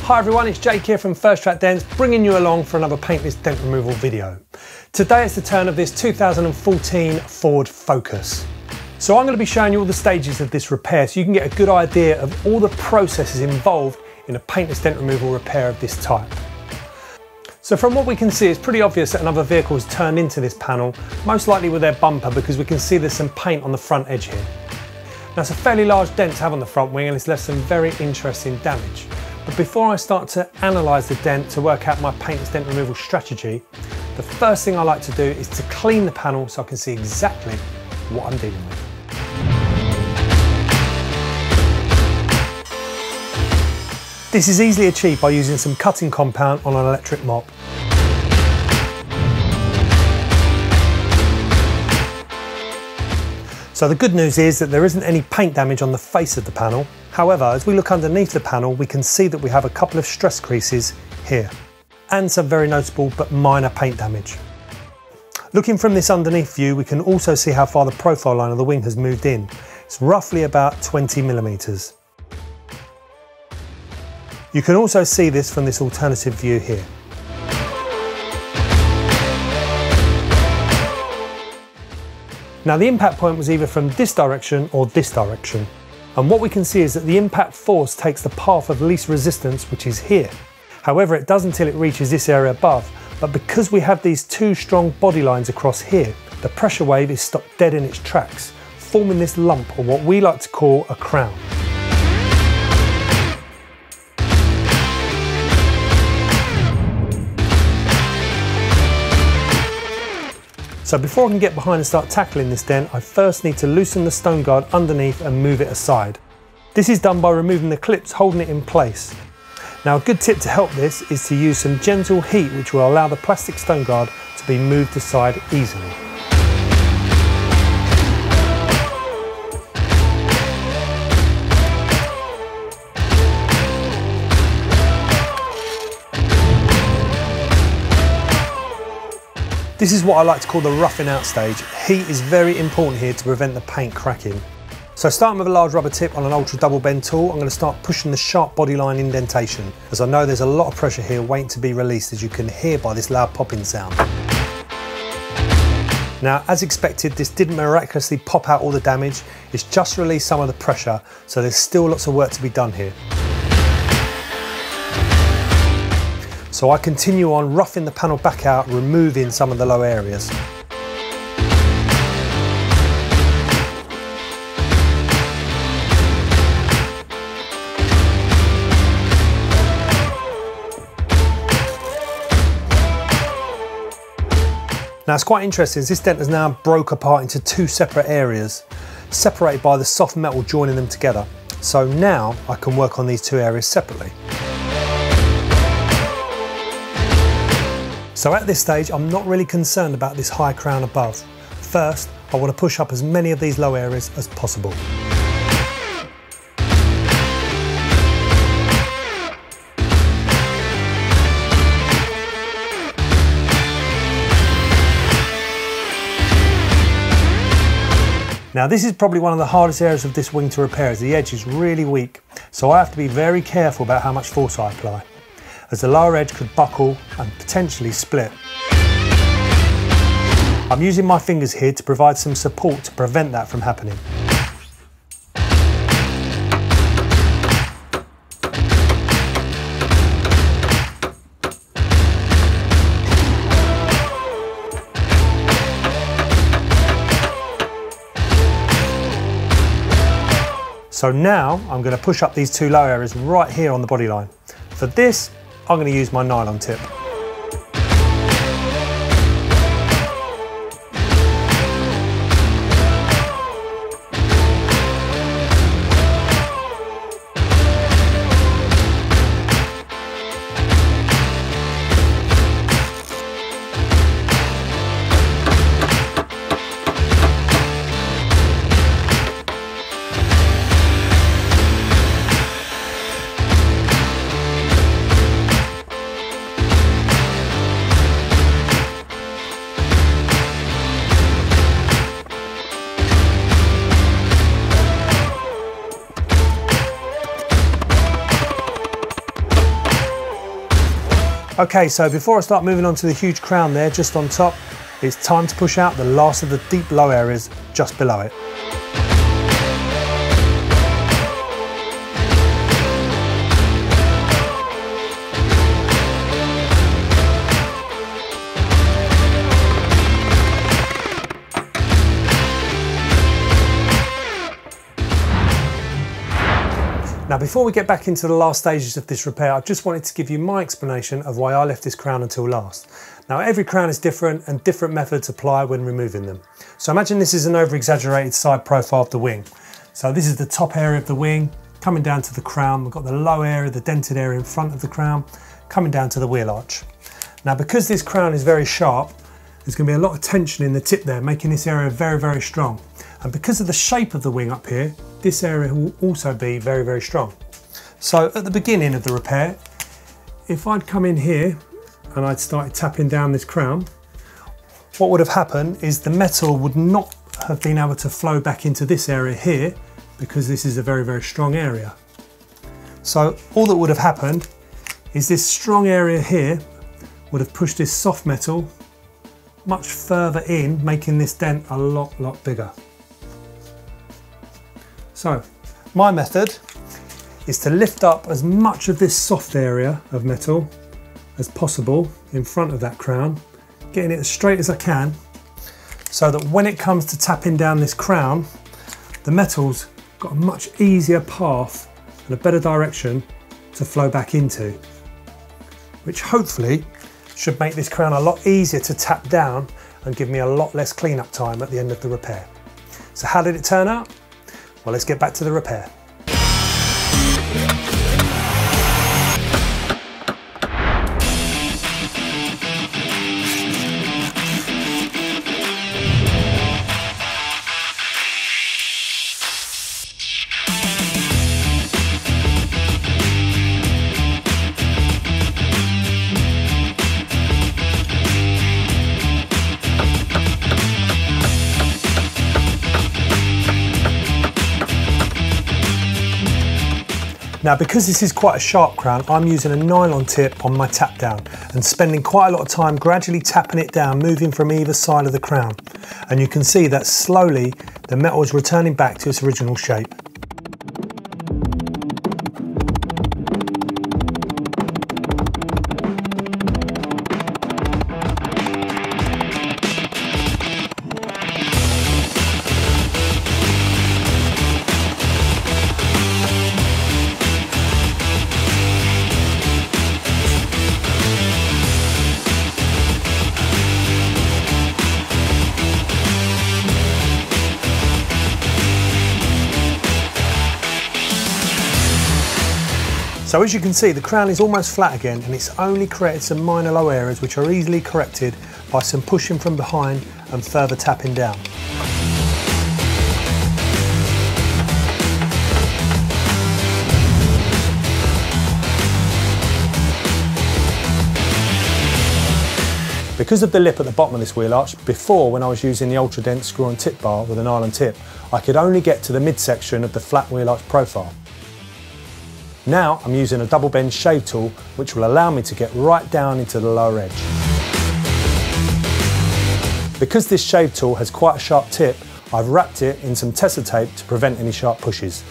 Hi everyone, it's Jake here from First Track Dents, bringing you along for another paintless dent removal video. Today it's the turn of this 2014 Ford Focus. So I'm going to be showing you all the stages of this repair so you can get a good idea of all the processes involved in a paintless dent removal repair of this type. So from what we can see, it's pretty obvious that another vehicle has turned into this panel, most likely with their bumper, because we can see there's some paint on the front edge here. Now it's a fairly large dent to have on the front wing and it's left some very interesting damage. But before I start to analyse the dent to work out my paintless dent removal strategy, the first thing I like to do is to clean the panel so I can see exactly what I'm dealing with. This is easily achieved by using some cutting compound on an electric mop. So the good news is that there isn't any paint damage on the face of the panel. However, as we look underneath the panel, we can see that we have a couple of stress creases here and some very noticeable but minor paint damage. Looking from this underneath view, we can also see how far the profile line of the wing has moved in. It's roughly about 20 millimeters. You can also see this from this alternative view here. Now the impact point was either from this direction or this direction. And what we can see is that the impact force takes the path of least resistance, which is here. However, it does until it reaches this area above. But because we have these two strong body lines across here, the pressure wave is stopped dead in its tracks, forming this lump, or what we like to call a crown. So before I can get behind and start tackling this dent, I first need to loosen the stone guard underneath and move it aside. This is done by removing the clips holding it in place. Now a good tip to help this is to use some gentle heat, which will allow the plastic stone guard to be moved aside easily. This is what I like to call the roughing out stage. Heat is very important here to prevent the paint cracking. So starting with a large rubber tip on an ultra double bend tool, I'm going to start pushing the sharp body line indentation, as I know there's a lot of pressure here waiting to be released, as you can hear by this loud popping sound. Now as expected, this didn't miraculously pop out all the damage, it's just released some of the pressure, so there's still lots of work to be done here. So I continue on roughing the panel back out, removing some of the low areas. Now it's quite interesting, as this dent has now broke apart into two separate areas, separated by the soft metal joining them together. So now I can work on these two areas separately. So at this stage, I'm not really concerned about this high crown above. First, I want to push up as many of these low areas as possible. Now this is probably one of the hardest areas of this wing to repair, as the edge is really weak. So I have to be very careful about how much force I apply, as the lower edge could buckle and potentially split. I'm using my fingers here to provide some support to prevent that from happening. So now I'm going to push up these two low areas right here on the body line. For this, I'm going to use my nylon tip. Okay, so before I start moving on to the huge crown there, just on top, it's time to push out the last of the deep low areas just below it. Now, before we get back into the last stages of this repair, I just wanted to give you my explanation of why I left this crown until last. Now, every crown is different and different methods apply when removing them. So imagine this is an over-exaggerated side profile of the wing. So this is the top area of the wing, coming down to the crown. We've got the low area, the dented area in front of the crown, coming down to the wheel arch. Now, because this crown is very sharp, there's going to be a lot of tension in the tip there, making this area very, very strong. And because of the shape of the wing up here, this area will also be very, very strong. So at the beginning of the repair, if I'd come in here and I'd started tapping down this crown, what would have happened is the metal would not have been able to flow back into this area here because this is a very, very strong area. So all that would have happened is this strong area here would have pushed this soft metal much further in, making this dent a lot bigger. So my method is to lift up as much of this soft area of metal as possible in front of that crown, getting it as straight as I can, so that when it comes to tapping down this crown, the metal's got a much easier path and a better direction to flow back into, which hopefully should make this crown a lot easier to tap down and give me a lot less cleanup time at the end of the repair. So how did it turn out? Well, let's get back to the repair. Now, because this is quite a sharp crown, I'm using a nylon tip on my tap down and spending quite a lot of time gradually tapping it down, moving from either side of the crown. And you can see that slowly the metal is returning back to its original shape. So as you can see, the crown is almost flat again, and it's only created some minor low areas which are easily corrected by some pushing from behind and further tapping down. Because of the lip at the bottom of this wheel arch, before when I was using the ultra dense screw on tip bar with a nylon tip, I could only get to the midsection of the flat wheel arch profile. Now I'm using a double bend shave tool which will allow me to get right down into the lower edge. Because this shave tool has quite a sharp tip, I've wrapped it in some Tessa tape to prevent any sharp pushes.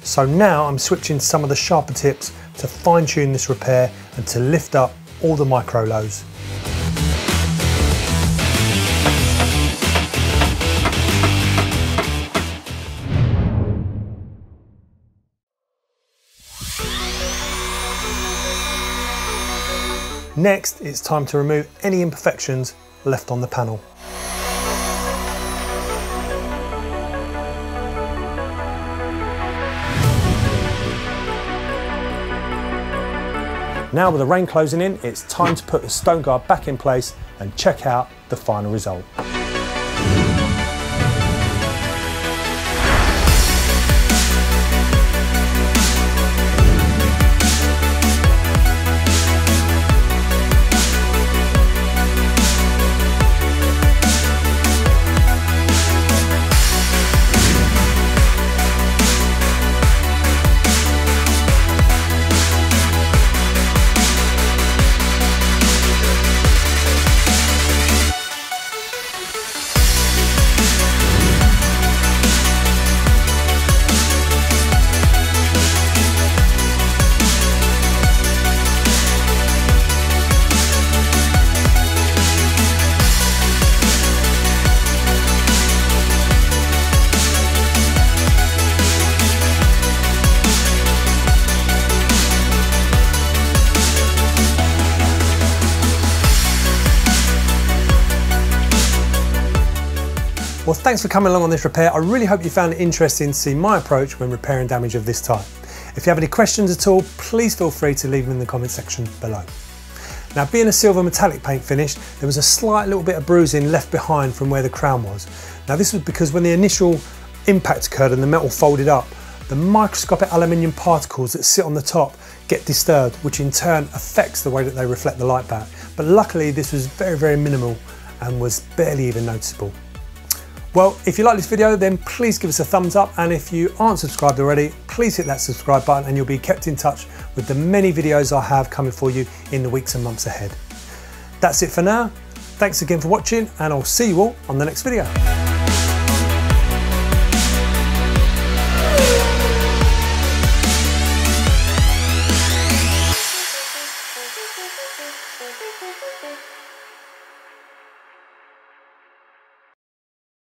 So now I'm switching some of the sharper tips to fine tune this repair and to lift up all the micro lows. Next, it's time to remove any imperfections left on the panel. Now with the rain closing in, it's time to put the stone guard back in place and check out the final result. Well, thanks for coming along on this repair. I really hope you found it interesting to see my approach when repairing damage of this type. If you have any questions at all, please feel free to leave them in the comment section below. Now, being a silver metallic paint finish, there was a slight little bit of bruising left behind from where the crown was. Now, this was because when the initial impact occurred and the metal folded up, the microscopic aluminium particles that sit on the top get disturbed, which in turn affects the way that they reflect the light back. But luckily, this was very, very minimal and was barely even noticeable. Well, if you like this video, then please give us a thumbs up, and if you aren't subscribed already, please hit that subscribe button and you'll be kept in touch with the many videos I have coming for you in the weeks and months ahead. That's it for now. Thanks again for watching, and I'll see you all on the next video.